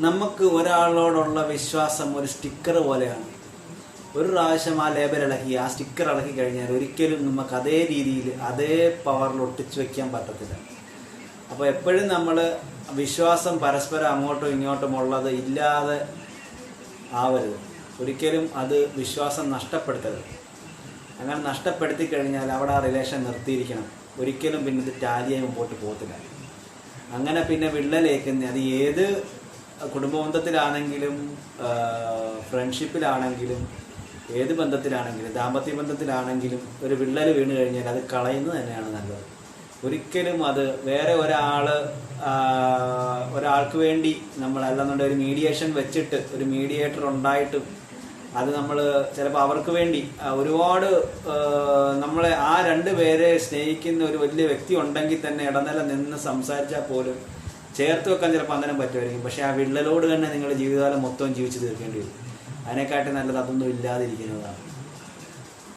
നമുക്ക് ഒരാളോടുള്ള വിശ്വാസം ഒരു സ്റ്റിക്കർ പോലെയാണ്. ഒരു പ്രാവശ്യം ആ ലേബൽ ഇളക്കി, ആ സ്റ്റിക്കർ ഇളക്കി കഴിഞ്ഞാൽ ഒരിക്കലും നമുക്ക് അതേ രീതിയിൽ അതേ പവറിൽ ഒട്ടിച്ചു വയ്ക്കാൻ പറ്റത്തില്ല. അപ്പോൾ എപ്പോഴും നമ്മൾ വിശ്വാസം പരസ്പരം അങ്ങോട്ടും ഇങ്ങോട്ടും ഉള്ളത് ഇല്ലാതെ ആവരുത്. ഒരിക്കലും അത് വിശ്വാസം നഷ്ടപ്പെടുത്തരുത്. അങ്ങനെ നഷ്ടപ്പെടുത്തി കഴിഞ്ഞാൽ അവിടെ ആ റിലേഷൻ നിർത്തിയിരിക്കണം. ഒരിക്കലും പിന്നെ ഇത് ടാലിയായി മുമ്പോട്ട് പോകത്തില്ല. അങ്ങനെ പിന്നെ വിള്ളലേക്കുന്ന അത് ഏത് കുടുംബ ബന്ധത്തിലാണെങ്കിലും ഫ്രണ്ട്ഷിപ്പിലാണെങ്കിലും ഏത് ബന്ധത്തിലാണെങ്കിലും ദാമ്പത്യ ബന്ധത്തിലാണെങ്കിലും ഒരു വിള്ളൽ വീണ് കഴിഞ്ഞാൽ അത് കളയുന്നത് തന്നെയാണ് നല്ലത്. ഒരിക്കലും അത് വേറെ ഒരാൾക്ക് വേണ്ടി നമ്മളല്ലെന്നുണ്ടെങ്കിൽ ഒരു മീഡിയേഷൻ വെച്ചിട്ട് ഒരു മീഡിയേറ്റർ ഉണ്ടായിട്ടും അത് നമ്മൾ ചിലപ്പോൾ അവർക്ക് വേണ്ടി ഒരുപാട് നമ്മളെ ആ രണ്ട് പേരെ സ്നേഹിക്കുന്ന ഒരു വലിയ വ്യക്തി ഉണ്ടെങ്കിൽ തന്നെ ഇടനില നിന്ന് സംസാരിച്ചാൽ പോലും ചേർത്ത് വെക്കാൻ ചിലപ്പോൾ അന്നേരം പറ്റുമായിരിക്കും. പക്ഷെ ആ വിള്ളലോട് തന്നെ നിങ്ങൾ ജീവിതകാലം മൊത്തം ജീവിച്ച് തീർക്കേണ്ടി വരും. അതിനെക്കാട്ടി നല്ലത് അതൊന്നും ഇല്ലാതിരിക്കുന്നതാണ്.